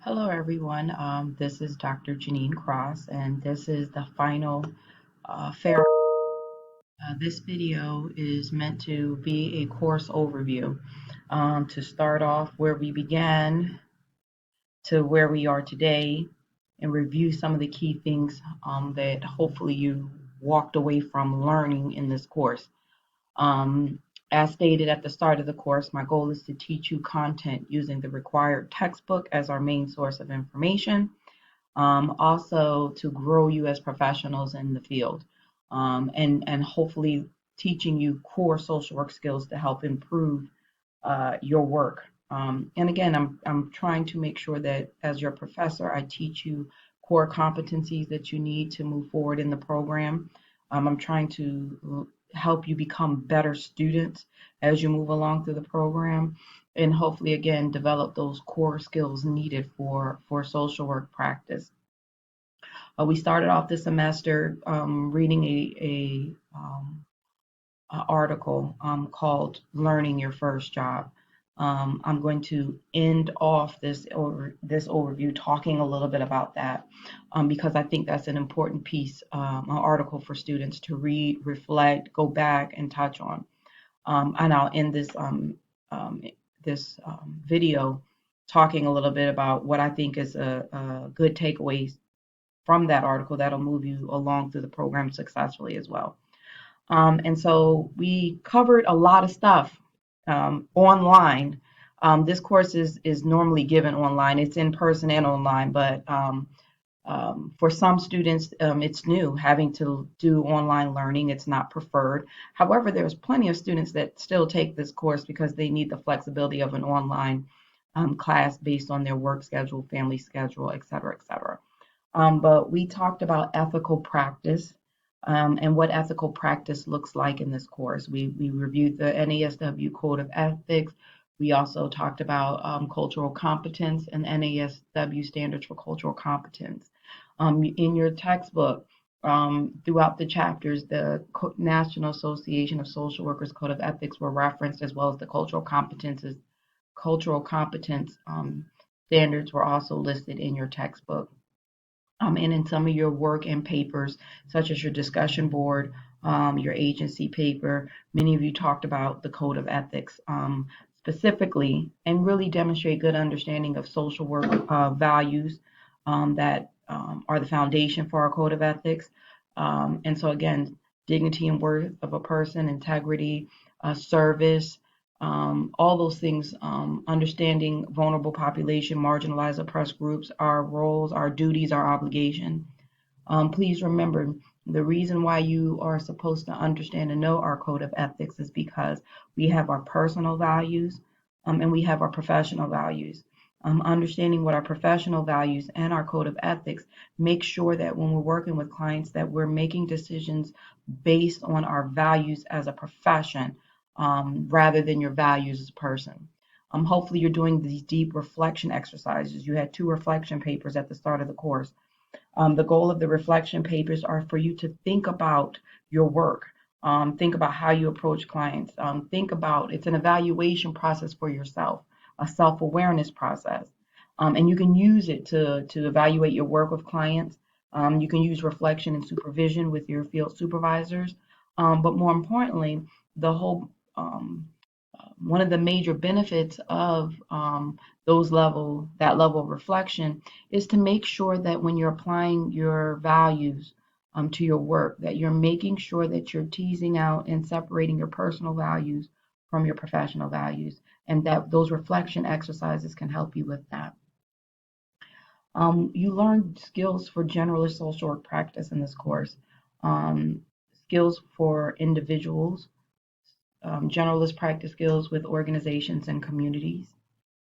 Hello, everyone. This is Dr. Janine Cross, and this is the final fair. This video is meant to be a course overview to start off where we began to where we are today and review some of the key things that hopefully you walked away from learning in this course. Um, as stated at the start of the course, my goal is to teach you content using the required textbook as our main source of information. Also to grow you as professionals in the field, and hopefully teaching you core social work skills to help improve your work. And again, I'm trying to make sure that as your professor, I teach you core competencies that you need to move forward in the program. I'm trying to help you become better students as you move along through the program, and hopefully, again, develop those core skills needed for social work practice. We started off the semester reading a article called "Learning Your First Job." I'm going to end off this overview talking a little bit about that because I think that's an important piece, an article for students to read, reflect, go back, and touch on. And I'll end this video talking a little bit about what I think is a good takeaways from that article that'll move you along through the program successfully as well. And so we covered a lot of stuff online. This course is normally given online. It's in person and online, but for some students, it's new having to do online learning. It's not preferred. However, there's plenty of students that still take this course because they need the flexibility of an online class based on their work schedule, family schedule, et cetera, et cetera. But we talked about ethical practice and what ethical practice looks like in this course. We reviewed the NASW Code of Ethics. We also talked about cultural competence and NASW standards for cultural competence. In your textbook, throughout the chapters, the National Association of Social Workers Code of Ethics were referenced, as well as the cultural competence standards were also listed in your textbook. And in some of your work and papers, such as your discussion board, your agency paper, many of you talked about the code of ethics specifically and really demonstrate good understanding of social work values that are the foundation for our code of ethics. And so, again, dignity and worth of a person, integrity, service, all those things, understanding vulnerable population, marginalized, oppressed groups, our roles, our duties, our obligation. Please remember the reason why you are supposed to understand and know our code of ethics is because we have our personal values and we have our professional values. Understanding what our professional values and our code of ethics make sure that when we're working with clients that we're making decisions based on our values as a profession rather than your values as a person. Hopefully you're doing these deep reflection exercises. You had 2 reflection papers at the start of the course. The goal of the reflection papers are for you to think about your work. Think about how you approach clients. Think about it's an evaluation process for yourself, a self-awareness process. And you can use it to evaluate your work with clients. You can use reflection and supervision with your field supervisors. But more importantly, the whole one of the major benefits of that level of reflection is to make sure that when you're applying your values to your work, that you're making sure that you're teasing out and separating your personal values from your professional values, and that those reflection exercises can help you with that. You learn skills for generalist social work practice in this course, um, skills for individuals, generalist practice skills with organizations and communities,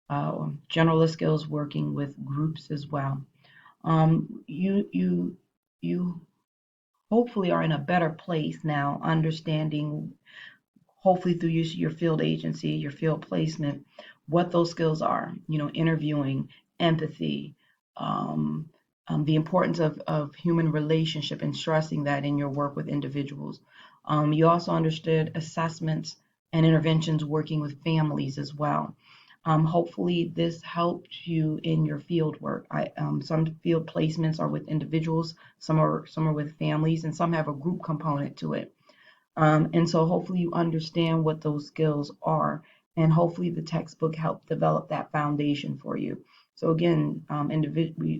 generalist skills working with groups as well. You hopefully are in a better place now, understanding hopefully through your field agency, your field placement, what those skills are. You know, interviewing, empathy, the importance of human relationship and stressing that in your work with individuals. You also understood assessments and interventions working with families as well. Hopefully this helped you in your field work. Some field placements are with individuals, some are with families, and some have a group component to it. And so hopefully you understand what those skills are, and hopefully the textbook helped develop that foundation for you. So again,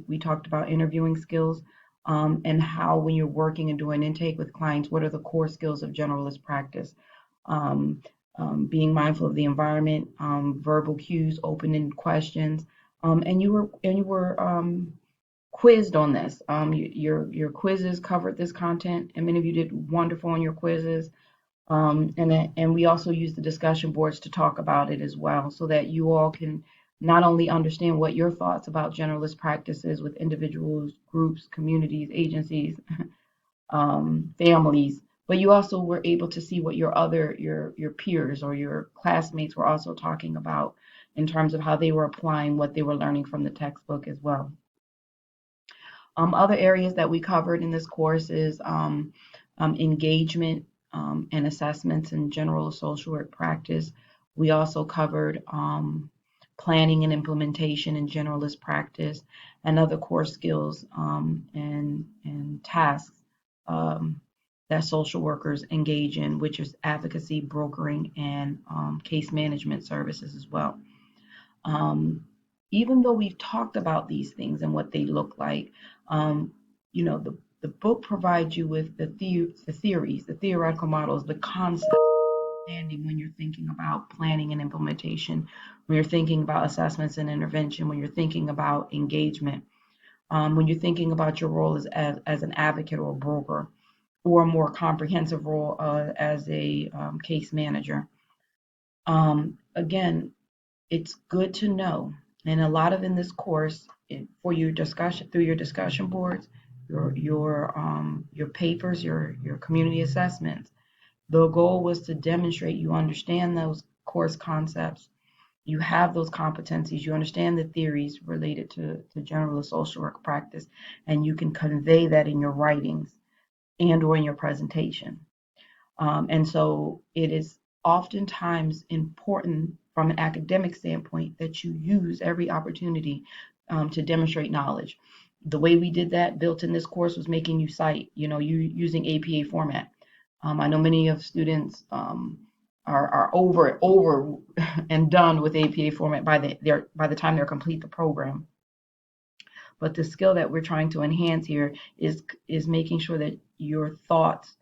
we talked about interviewing skills, and how when you're working and doing intake with clients, what are the core skills of generalist practice? Um, Being mindful of the environment, verbal cues, open-ended questions, and you were quizzed on this. Your quizzes covered this content, and many of you did wonderful on your quizzes. And we also use the discussion boards to talk about it as well, so that you all can not only understand what your thoughts about generalist practices with individuals, groups, communities, agencies, families, but you also were able to see what your peers or your classmates were also talking about in terms of how they were applying what they were learning from the textbook as well. Other areas that we covered in this course is engagement and assessments in general social work practice. We also covered planning and implementation in generalist practice, and other core skills and tasks um, that social workers engage in, which is advocacy, brokering, and case management services as well. Um, Even though we've talked about these things and what they look like, um, the book provides you with the theories, the theoretical models, the concepts, understanding when you're thinking about planning and implementation, when you're thinking about assessments and intervention, when you're thinking about engagement, when you're thinking about your role as an advocate or a broker, or a more comprehensive role as a case manager. Again, it's good to know. And a lot of in this course, for your discussion through your discussion boards, your papers, your community assessments, the goal was to demonstrate you understand those course concepts, you have those competencies, you understand the theories related to general social work practice, and you can convey that in your writings and or in your presentation. And so it is oftentimes important from an academic standpoint that you use every opportunity to demonstrate knowledge. The way we did that built in this course was making you cite, you using APA format. I know many of students are over and done with APA format by the time they're complete the program. But the skill that we're trying to enhance here is making sure that your thoughts,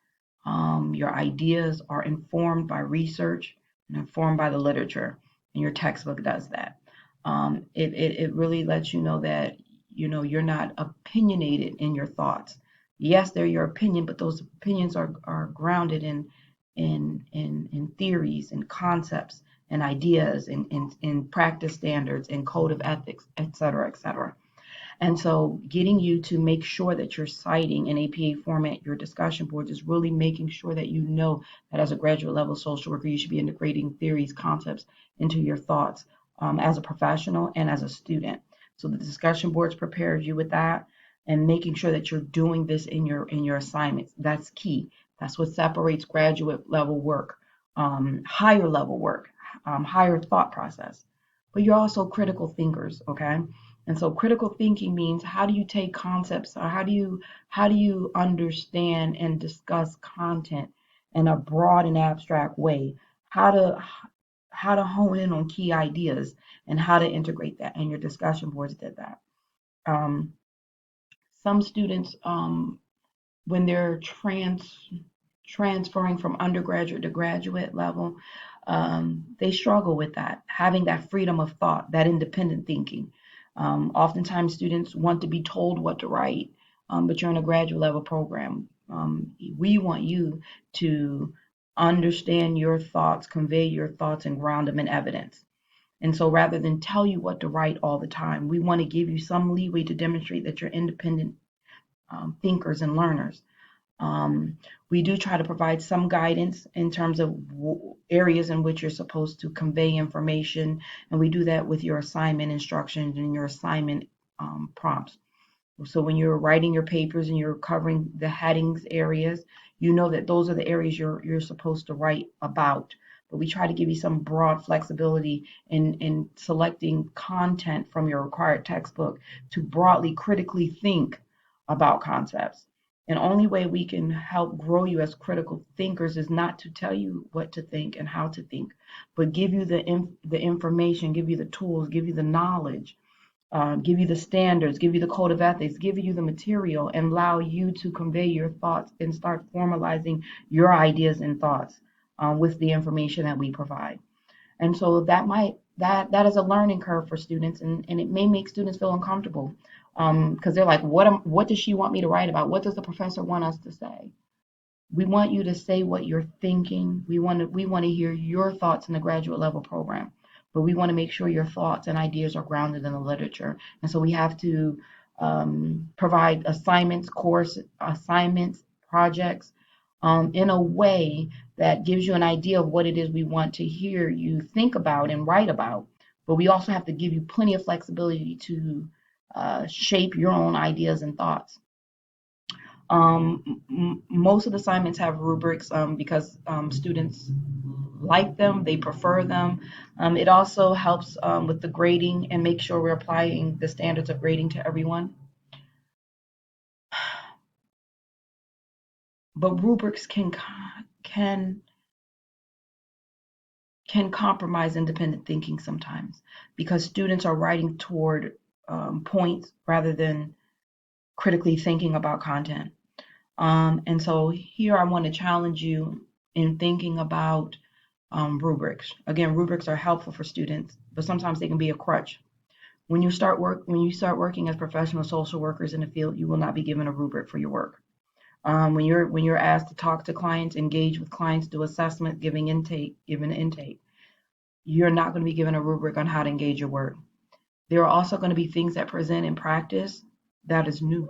your ideas are informed by research and informed by the literature, and your textbook does that. It really lets you know that you're not opinionated in your thoughts. Yes, they're your opinion, but those opinions are grounded in theories and concepts and ideas and practice standards and code of ethics, et cetera, et cetera. And so getting you to make sure that you're citing in APA format your discussion boards is really making sure that you know that as a graduate level social worker, you should be integrating theories, concepts into your thoughts as a professional and as a student. So the discussion boards prepares you with that, and making sure that you're doing this in your assignments. That's key. That's what separates graduate level work, higher level work, higher thought process. But you're also critical thinkers, okay? And so critical thinking means, how do you take concepts, or how do you understand and discuss content in a broad and abstract way? How to hone in on key ideas and how to integrate that. And your discussion boards did that. Um, some students, when they're transferring from undergraduate to graduate level, they struggle with that, having that freedom of thought, that independent thinking. Oftentimes, students want to be told what to write, but you're in a graduate level program. We want you to understand your thoughts, convey your thoughts, and ground them in evidence. And so rather than tell you what to write all the time, we want to give you some leeway to demonstrate that you're independent thinkers and learners. Um, we do try to provide some guidance in terms of areas in which you're supposed to convey information, and we do that with your assignment instructions and your assignment prompts. So when you're writing your papers and you're covering the headings areas, you know that those are the areas you're supposed to write about. but we try to give you some broad flexibility in selecting content from your required textbook to broadly critically think about concepts. And only way we can help grow you as critical thinkers is not to tell you what to think and how to think, but give you the information, give you the tools, give you the knowledge, give you the standards, give you the code of ethics, give you the material, and allow you to convey your thoughts and start formalizing your ideas and thoughts with the information that we provide. And so that is a learning curve for students, and it may make students feel uncomfortable because they're like, what does she want me to write about? What does the professor want us to say? We want you to say what you're thinking. We want to hear your thoughts in the graduate level program, but we want to make sure your thoughts and ideas are grounded in the literature. And so we have to provide assignments, course assignments, projects in a way that gives you an idea of what it is we want to hear you think about and write about. But we also have to give you plenty of flexibility to shape your own ideas and thoughts. Most of the assignments have rubrics because students like them, they prefer them. It also helps with the grading and make sure we're applying the standards of grading to everyone. But rubrics can compromise independent thinking sometimes because students are writing toward points rather than critically thinking about content. And so here I want to challenge you in thinking about rubrics. Again, rubrics are helpful for students, but sometimes they can be a crutch. When you start working as professional social workers in the field, you will not be given a rubric for your work. When you're asked to talk to clients, engage with clients, do assessment, give an intake, you're not going to be given a rubric on how to engage your work. There are also going to be things that present in practice that is new.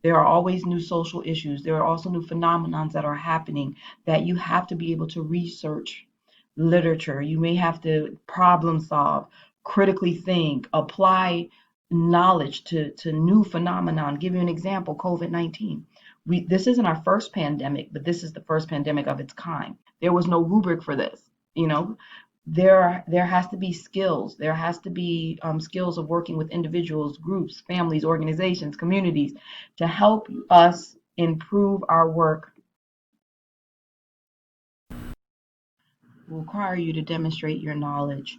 There are always new social issues. There are also new phenomenons that are happening that you have to be able to research literature. You may have to problem solve, critically think, apply knowledge to new phenomenon. Give you an example, COVID-19. This isn't our first pandemic, but this is the first pandemic of its kind. There was no rubric for this. You know, there has to be skills. There has to be skills of working with individuals, groups, families, organizations, communities to help us improve our work. Will require you to demonstrate your knowledge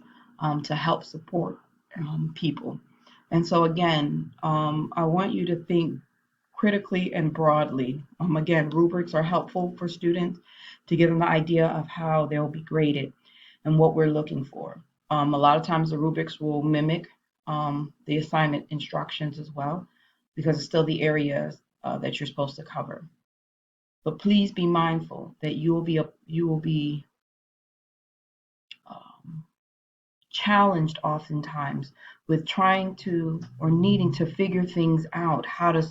to help support people. And so again, I want you to think critically and broadly. Again, rubrics are helpful for students to give them the idea of how they'll be graded and what we're looking for. A lot of times the rubrics will mimic the assignment instructions as well, because it's still the areas that you're supposed to cover. But please be mindful that you will be challenged oftentimes with trying to or needing to figure things out, how to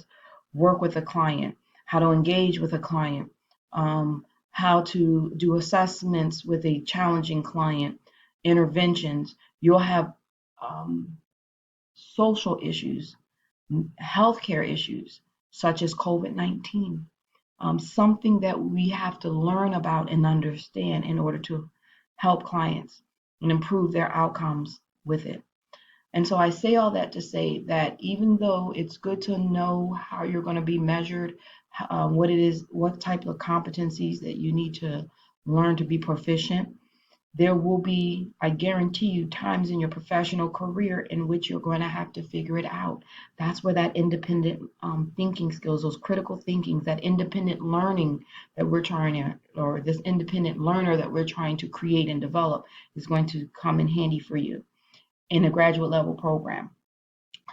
work with a client, how to engage with a client, how to do assessments with a challenging client, interventions. You'll have social issues, healthcare issues, such as COVID-19, something that we have to learn about and understand in order to help clients and improve their outcomes with it. And so I say all that to say that even though it's good to know how you're going to be measured, what it is, what type of competencies that you need to learn to be proficient, there will be, I guarantee you, times in your professional career in which you're going to have to figure it out. That's where that independent thinking skills, those critical thinkings, that independent learning that we're trying to, or this independent learner that we're trying to create and develop is going to come in handy for you in a graduate level program.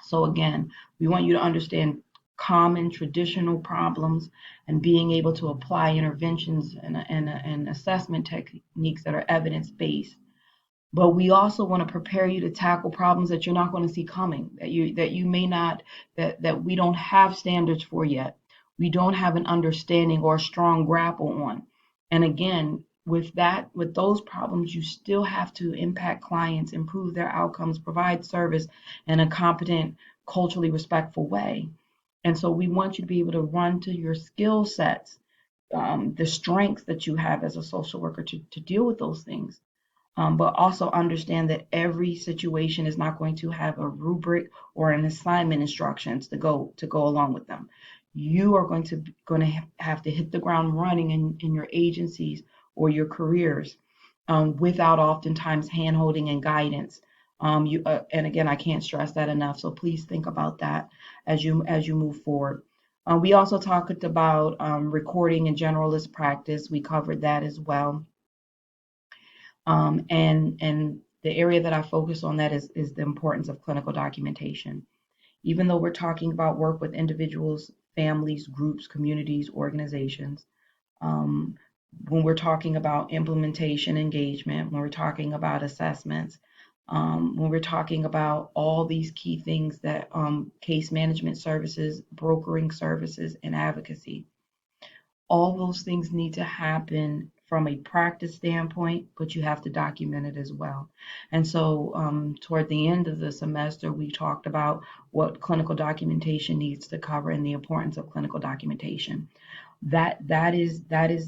So again, we want you to understand common traditional problems and being able to apply interventions and assessment techniques that are evidence-based. But we also want to prepare you to tackle problems that you're not going to see coming, that you may not, that we don't have standards for yet. We don't have an understanding or a strong grapple on. And again, with those problems, you still have to impact clients, improve their outcomes, provide service in a competent, culturally respectful way. And so we want you to be able to run to your skill sets, the strengths that you have as a social worker to deal with those things. but also understand that every situation is not going to have a rubric or an assignment instructions to go along with them. You are going to have to hit the ground running in your agencies or your careers, without oftentimes handholding and guidance. And again, I can't stress that enough. So please think about that as you move forward. We also talked about recording and generalist practice. We covered that as well. And the area that I focus on that is the importance of clinical documentation. Even though we're talking about work with individuals, families, groups, communities, organizations, um, when we're talking about implementation engagement, when we're talking about assessments, when we're talking about all these key things that case management services, brokering services, and advocacy, all those things need to happen from a practice standpoint, but you have to document it as well. And so, toward the end of the semester, we talked about what clinical documentation needs to cover and the importance of clinical documentation. That is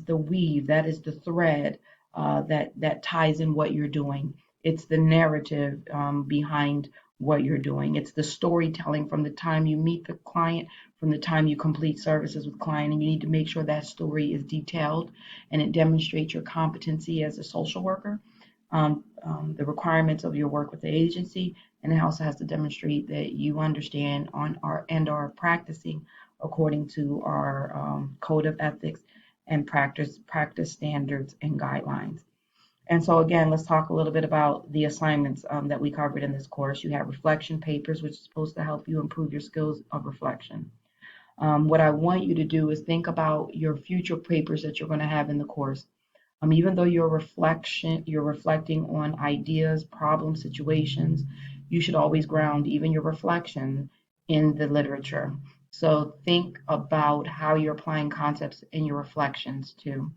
the weave, that is the thread that ties in what you're doing. It's the narrative behind what you're doing. It's the storytelling from the time you meet the client, from the time you complete services with client, and you need to make sure that story is detailed and it demonstrates your competency as a social worker, the requirements of your work with the agency, and it also has to demonstrate that you understand and are practicing according to our code of ethics and practice standards and guidelines. And so again, let's talk a little bit about the assignments that we covered in this course. You have reflection papers, which is supposed to help you improve your skills of reflection. What I want you to do is think about your future papers that you're going to have in the course. Even though you're reflecting on ideas, problems, situations, you should always ground even your reflection in the literature. So think about how you're applying concepts in your reflections too.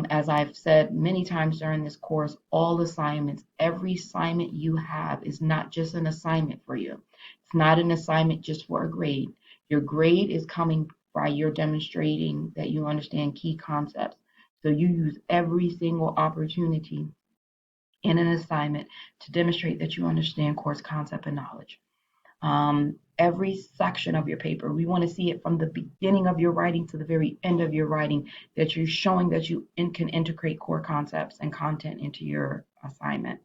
As I've said many times during this course, all assignments, every assignment you have is not just an assignment for you. It's not an assignment just for a grade. Your grade is coming by your demonstrating that you understand key concepts. So you use every single opportunity in an assignment to demonstrate that you understand course concept and knowledge. Every section of your paper, we want to see it from the beginning of your writing to the very end of your writing, that you're showing that you can integrate core concepts and content into your assignment.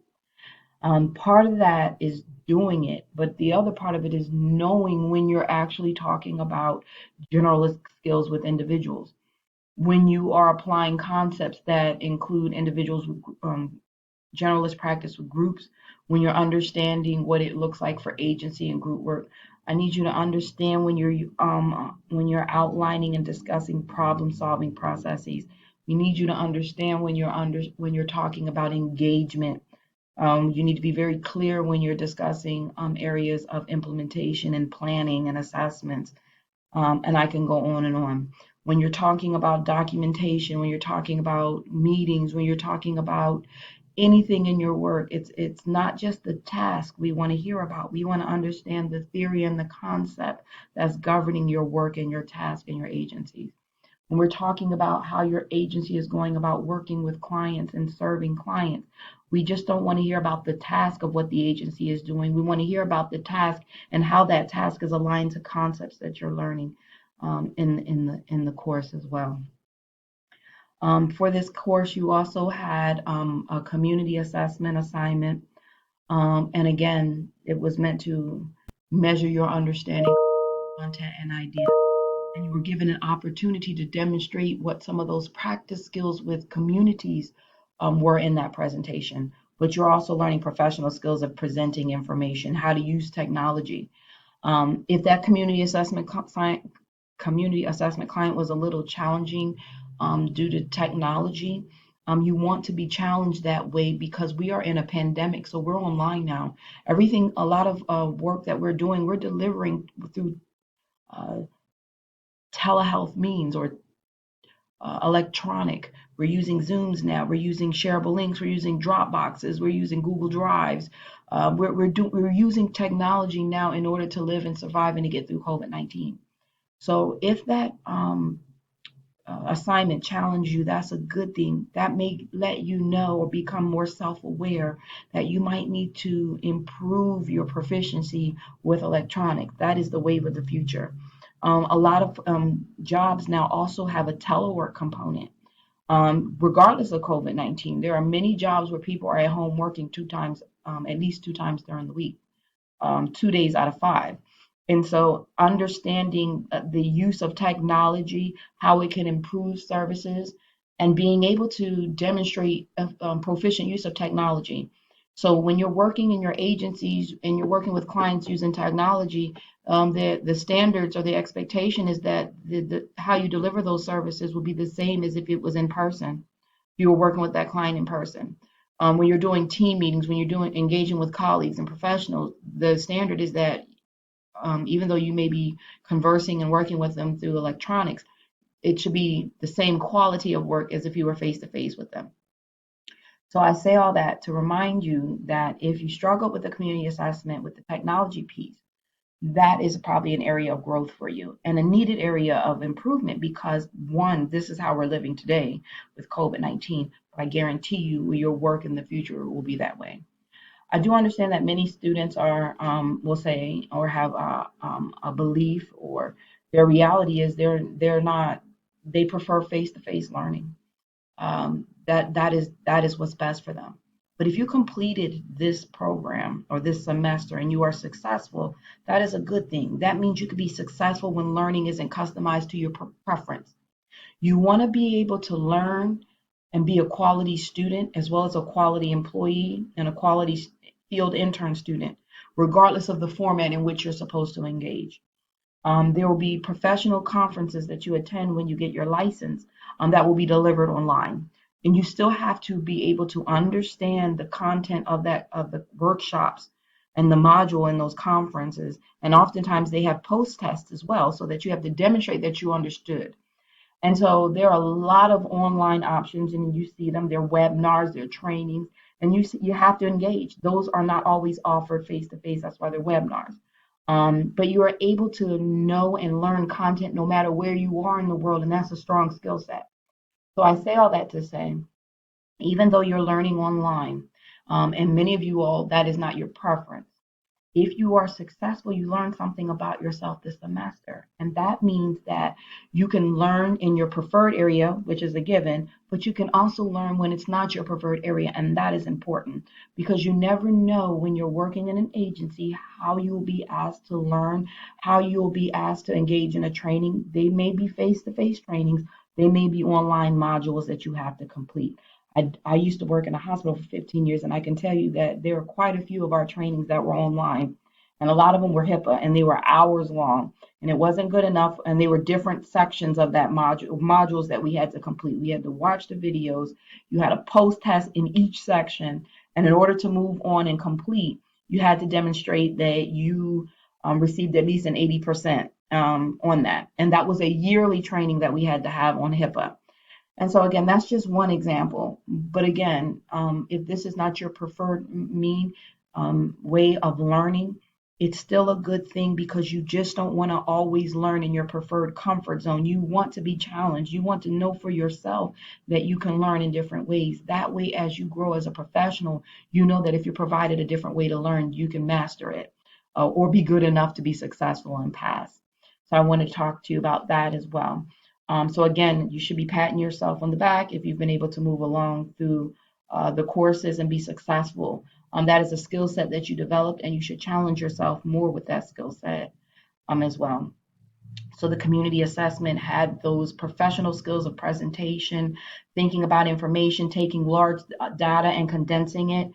Part of that is doing it, but the other part of it is knowing when you're actually talking about generalist skills with individuals. When you are applying concepts that include individuals with generalist practice with groups, when you're understanding what it looks like for agency and group work, I need you to understand when you're outlining and discussing problem solving processes. We need you to understand when you're talking about engagement. You need to be very clear when you're discussing areas of implementation and planning and assessments. And I can go on and on. When you're talking about documentation, when you're talking about meetings, when you're talking about anything in your work, it's not just the task we want to hear about. We want to understand the theory and the concept that's governing your work and your task and your agencies. When we're talking about how your agency is going about working with clients and serving clients, we just don't want to hear about the task of what the agency is doing. We want to hear about the task and how that task is aligned to concepts that you're learning in the course as well. For this course, you also had a community assessment assignment. And again, it was meant to measure your understanding of content and ideas. And you were given an opportunity to demonstrate what some of those practice skills with communities were in that presentation. But you're also learning professional skills of presenting information, how to use technology. If that community assessment client was a little challenging due to technology, you want to be challenged that way because we are in a pandemic, so we're online now. A lot of work that we're doing, we're delivering through telehealth means or electronic. We're using Zooms now. We're using shareable links. We're using Dropboxes. We're using Google Drives. We're using technology now in order to live and survive and to get through COVID-19. So if that assignment challenge you, that's a good thing. That may let you know or become more self-aware that you might need to improve your proficiency with electronics. That is the wave of the future. A lot of jobs now also have a telework component. Regardless of COVID-19, there are many jobs where people are at home working two times, at least two times during the week, 2 days out of 5. And so understanding the use of technology, how it can improve services, and being able to demonstrate proficient use of technology. So when you're working in your agencies and you're working with clients using technology, the standards or the expectation is that how you deliver those services will be the same as if it was in person. You were working with that client in person. When you're doing team meetings, when you're doing engaging with colleagues and professionals, the standard is that even though you may be conversing and working with them through electronics, it should be the same quality of work as if you were face to face with them. So I say all that to remind you that if you struggle with the community assessment with the technology piece, that is probably an area of growth for you and a needed area of improvement because one, this is how we're living today with COVID-19. But I guarantee you your work in the future will be that way. I do understand that many students are, will say, or have a belief, or their reality is they're not. They prefer face-to-face learning. That is what's best for them. But if you completed this program or this semester and you are successful, that is a good thing. That means you could be successful when learning isn't customized to your preference. You want to be able to learn and be a quality student as well as a quality employee and a quality field intern student, regardless of the format in which you're supposed to engage. There will be professional conferences that you attend when you get your license that will be delivered online. And you still have to be able to understand the content of the workshops and the module in those conferences. And oftentimes they have post tests as well, so that you have to demonstrate that you understood. And so there are a lot of online options, and you see them. They're webinars, they're trainings, and you have to engage. Those are not always offered face to face. That's why they're webinars. But you are able to know and learn content no matter where you are in the world, and that's a strong skill set. So I say all that to say, even though you're learning online, and many of you all, that is not your preference. If you are successful, you learn something about yourself this semester. And that means that you can learn in your preferred area, which is a given, but you can also learn when it's not your preferred area. And that is important because you never know when you're working in an agency how you'll be asked to learn, how you'll be asked to engage in a training. They may be face-to-face trainings, they may be online modules that you have to complete. I used to work in a hospital for 15 years, and I can tell you that there are quite a few of our trainings that were online, and a lot of them were HIPAA, and they were hours long, and it wasn't good enough, and they were different sections of that modules that we had to complete. We had to watch the videos, you had a post test in each section, and in order to move on and complete, you had to demonstrate that you received at least an 80% on that, and that was a yearly training that we had to have on HIPAA. And so again, that's just one example. But again, if this is not your preferred way of learning, it's still a good thing because you just don't want to always learn in your preferred comfort zone. You want to be challenged. You want to know for yourself that you can learn in different ways. That way, as you grow as a professional, you know that if you're provided a different way to learn, you can master it or be good enough to be successful and pass. So I want to talk to you about that as well. So again, you should be patting yourself on the back if you've been able to move along through the courses and be successful. That is a skill set that you developed, and you should challenge yourself more with that skill set as well. So the community assessment had those professional skills of presentation, thinking about information, taking large data and condensing it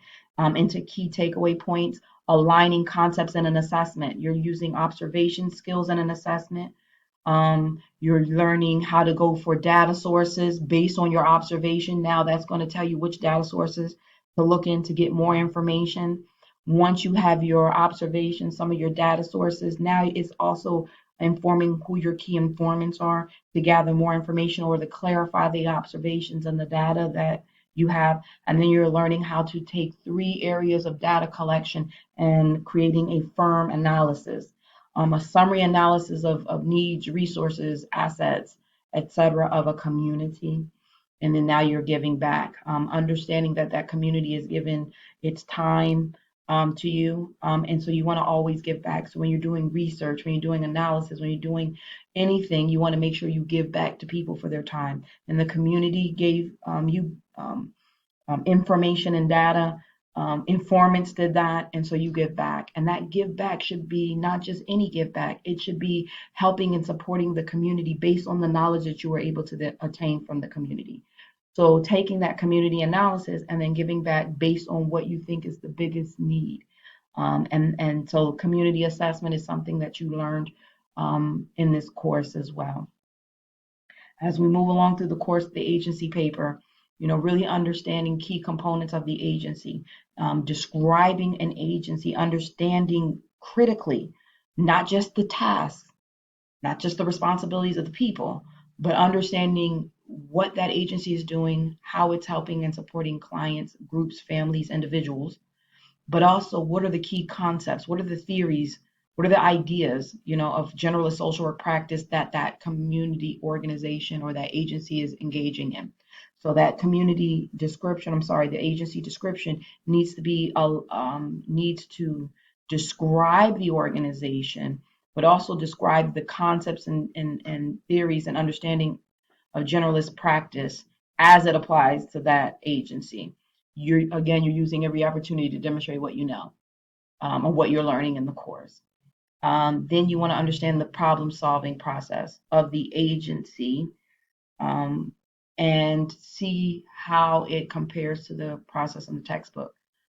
into key takeaway points, aligning concepts in an assessment. You're using observation skills in an assessment. You're learning how to go for data sources based on your observation. Now that's going to tell you which data sources to look in to get more information. Once you have your observations, some of your data sources, now it's also informing who your key informants are to gather more information or to clarify the observations and the data that you have. And then you're learning how to take 3 areas of data collection and creating a firm analysis. A summary analysis of needs, resources, assets, etc., of a community. And then now you're giving back, understanding that that community is given its time to you. And so you want to always give back. So when you're doing research, when you're doing analysis, when you're doing anything, you want to make sure you give back to people for their time. And the community gave you information and data. Informants did that, and so you give back. And that give back should be not just any give back, it should be helping and supporting the community based on the knowledge that you were able to attain from the community. So taking that community analysis and then giving back based on what you think is the biggest need. And so community assessment is something that you learned in this course as well. As we move along through the course of the agency paper, really understanding key components of the agency, describing an agency, understanding critically, not just the tasks, not just the responsibilities of the people, but understanding what that agency is doing, how it's helping and supporting clients, groups, families, individuals, but also what are the key concepts, what are the theories, what are the ideas, of generalist social work practice that that community organization or that agency is engaging in. So that community description, the agency description needs to be needs to describe the organization, but also describe the concepts and theories and understanding of generalist practice as it applies to that agency. You're using every opportunity to demonstrate what you know, or what you're learning in the course. Then you want to understand the problem solving process of the agency, um, and see how it compares to the process in the textbook.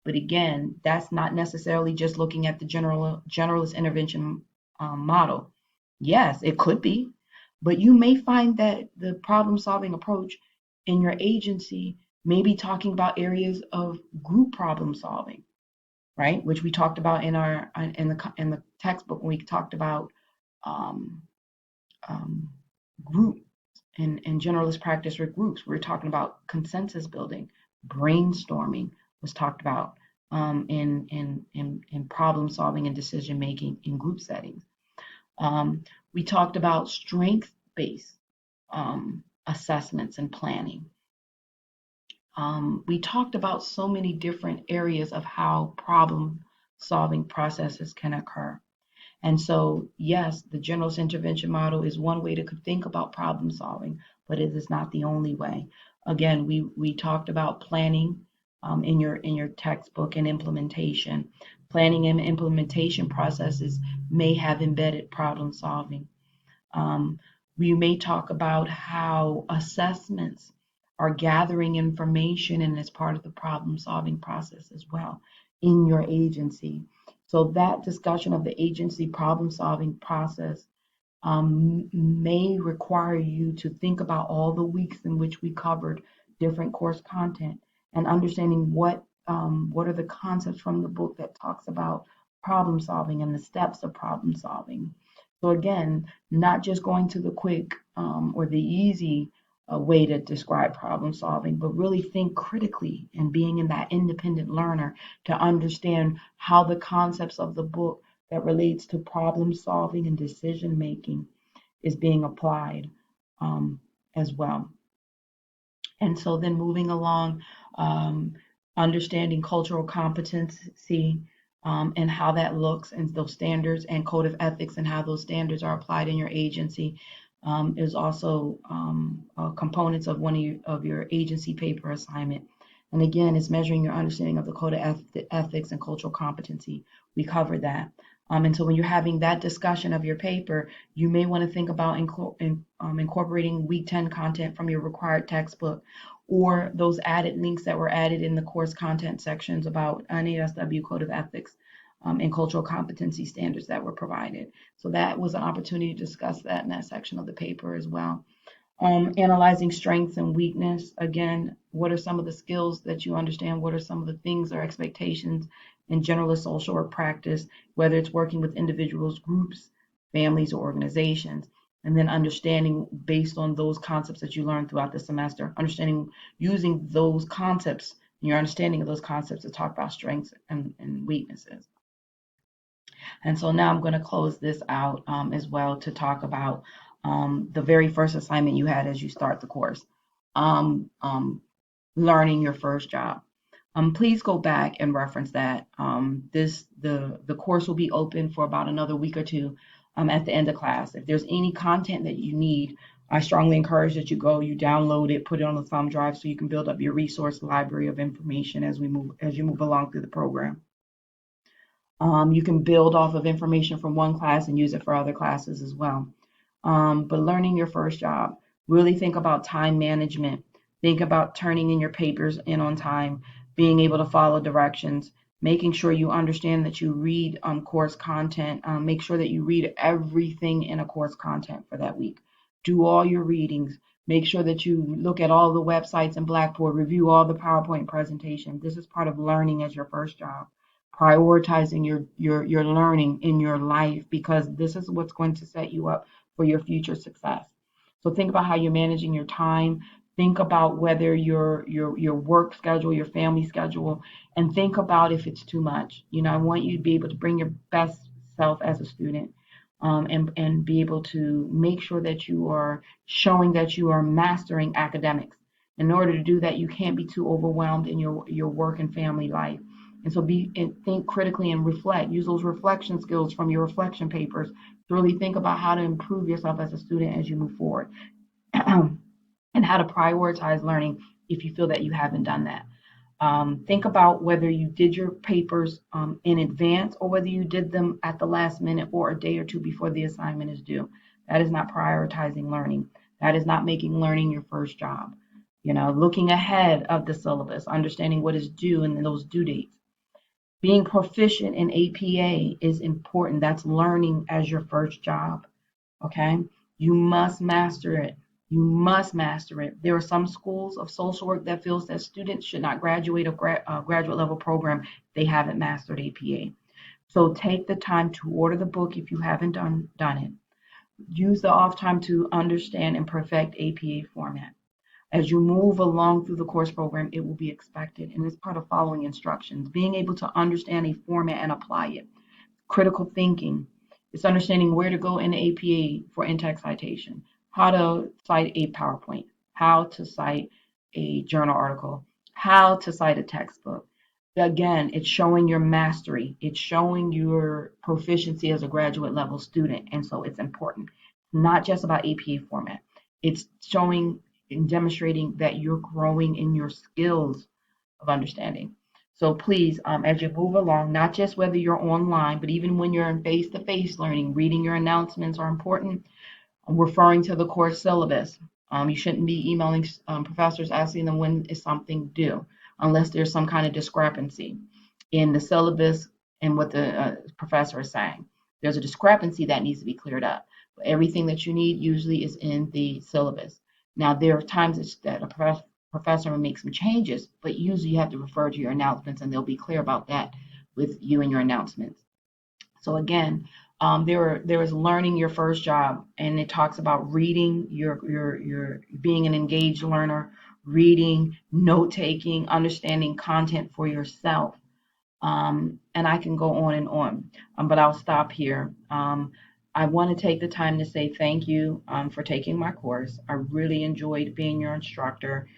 But again, that's not necessarily just looking at the generalist intervention model. Yes, it could be, but you may find that the problem solving approach in your agency may be talking about areas of group problem solving, right? Which we talked about in the textbook when we talked about um, um, group and generalist practice with groups. We're talking about consensus building, brainstorming was talked about in problem solving and decision making in group settings. We talked about strength based assessments and planning. We talked about so many different areas of how problem solving processes can occur. And so, yes, the generalist intervention model is one way to think about problem solving, but it is not the only way. Again, we talked about planning in your textbook and implementation. Planning and implementation processes may have embedded problem solving. Um, we may talk about how assessments are gathering information and as part of the problem solving process as well in your agency. So that discussion of the agency problem solving process may require you to think about all the weeks in which we covered different course content and understanding what are the concepts from the book that talks about problem solving and the steps of problem solving. So again, not just going to the quick or the easy way to describe problem solving, but really think critically and being in that independent learner to understand how the concepts of the book that relates to problem solving and decision making is being applied as well. And so then moving along, um, understanding cultural competency and how that looks and those standards and code of ethics and how those standards are applied in your agency is also components of one of your agency paper assignment. And again, it's measuring your understanding of the code of ethics and cultural competency. We covered that. And so when you're having that discussion of your paper, you may want to think about incorporating week 10 content from your required textbook or those added links that were added in the course content sections about NASW Code of Ethics and cultural competency standards that were provided. So that was an opportunity to discuss that in that section of the paper as well. Analyzing strengths and weakness. Again, what are some of the skills that you understand? What are some of the things or expectations in generalist social work practice, whether it's working with individuals, groups, families, or organizations? And then understanding based on those concepts that you learned throughout the semester, understanding using those concepts, your understanding of those concepts to talk about strengths and weaknesses. And so now I'm going to close this out as well to talk about the very first assignment you had as you start the course. Um, um, Learning your first job. Please go back and reference that. The course will be open for about another week or two at the end of class. If there's any content that you need, I strongly encourage that you download it, put it on a thumb drive so you can build up your resource library of information as you move along through the program. You can build off of information from one class and use it for other classes as well. But learning your first job, really think about time management. Think about turning in your papers in on time, being able to follow directions, making sure you understand that you read course content. Make sure that you read everything in a course content for that week. Do all your readings. Make sure that you look at all the websites in Blackboard, review all the PowerPoint presentations. This is part of learning as your first job. Prioritizing your learning in your life, because this is what's going to set you up for your future success. So think about how you're managing your time. Think about whether your work schedule, your family schedule, and think about if it's too much. I want you to be able to bring your best self as a student, and be able to make sure that you are showing that you are mastering academics. In order to do that, you can't be too overwhelmed in your work and family life. And so think critically and reflect. Use those reflection skills from your reflection papers to really think about how to improve yourself as a student as you move forward, and how to prioritize learning if you feel that you haven't done that. Think about whether you did your papers in advance or whether you did them at the last minute or a day or two before the assignment is due. That is not prioritizing learning. That is not making learning your first job. Looking ahead of the syllabus, understanding what is due and those due dates. Being proficient in APA is important. That's learning as your first job. Okay? You must master it. You must master it. There are some schools of social work that feels that students should not graduate a graduate level program if they haven't mastered APA. So take the time to order the book if you haven't done it. Use the off time to understand and perfect APA format. As you move along through the course program, it will be expected, and it's part of following instructions. Being able to understand a format and apply it. Critical thinking. It's understanding where to go in the APA for in-text citation, how to cite a PowerPoint, how to cite a journal article, how to cite a textbook. Again, it's showing your mastery. It's showing your proficiency as a graduate level student, and so it's important. Not just about APA format. It's showing and demonstrating that you're growing in your skills of understanding. So please, as you move along, not just whether you're online, but even when you're in face-to-face learning, reading your announcements are important. Referring to the course syllabus. You shouldn't be emailing professors asking them when is something due, unless there's some kind of discrepancy in the syllabus and what the professor is saying. There's a discrepancy that needs to be cleared up. But everything that you need usually is in the syllabus. Now, there are times that a professor will make some changes, but usually you have to refer to your announcements, and they'll be clear about that with you and your announcements. So again, there is learning your first job, and it talks about reading, your being an engaged learner, reading, note taking, understanding content for yourself. And I can go on and on, but I'll stop here. I want to take the time to say thank you for taking my course. I really enjoyed being your instructor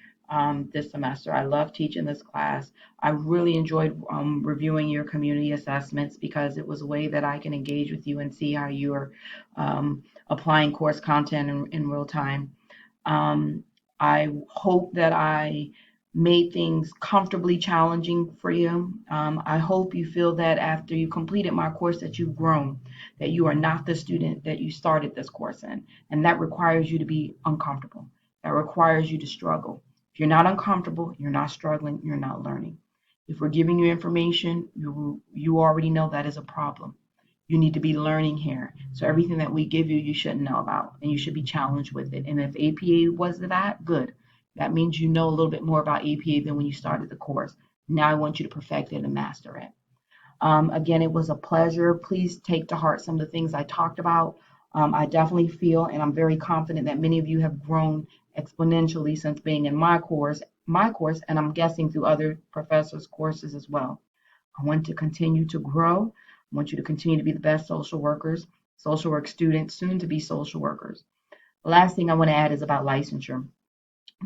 this semester. I love teaching this class. I really enjoyed reviewing your community assessments because it was a way that I can engage with you and see how you are applying course content in real time. Um, I hope that I made things comfortably challenging for you. I hope you feel that after you completed my course that you've grown, that you are not the student that you started this course in, and that requires you to be uncomfortable. That requires you to struggle. If you're not uncomfortable, you're not struggling, you're not learning. If we're giving you information, you already know that is a problem. You need to be learning here. So everything that we give you, you should know about, and you should be challenged with it. And if APA was that, good. That means you know a little bit more about APA than when you started the course. Now I want you to perfect it and master it. Again, it was a pleasure. Please take to heart some of the things I talked about. I definitely feel, and I'm very confident that many of you have grown exponentially since being in my course, and I'm guessing through other professors' courses as well. I want to continue to grow. I want you to continue to be the best social workers, social work students, soon to be social workers. The last thing I want to add is about licensure.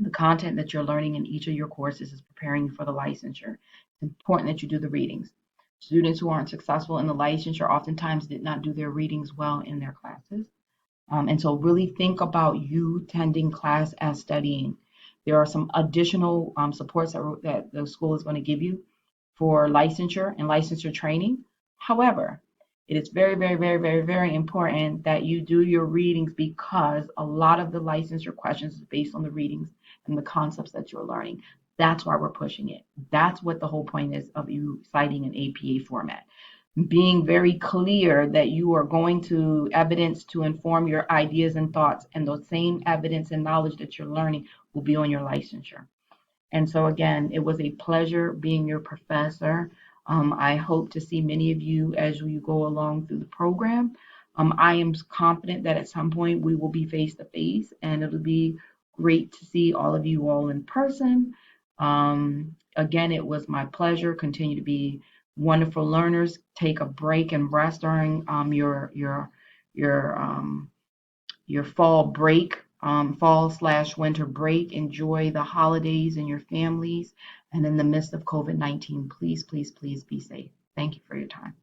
The content that you're learning in each of your courses is preparing you for the licensure. It's important that you do the readings. Students who aren't successful in the licensure oftentimes did not do their readings well in their classes. And so really think about you attending class as studying. There are some additional supports that the school is going to give you for licensure and licensure training. However, it is very, very, very, very, very important that you do your readings because a lot of the licensure questions is based on the readings and the concepts that you're learning. That's why we're pushing it. That's what the whole point is of you citing an APA format. Being very clear that you are going to evidence to inform your ideas and thoughts, and those same evidence and knowledge that you're learning will be on your licensure. And so, again, it was a pleasure being your professor. I hope to see many of you as you go along through the program. I am confident that at some point we will be face to face, and it'll be great to see all of you all in person. Again, it was my pleasure. Continue to be wonderful learners. Take a break and rest during your your fall break, fall/winter break. Enjoy the holidays and your families. And in the midst of COVID-19, please, please, please be safe. Thank you for your time.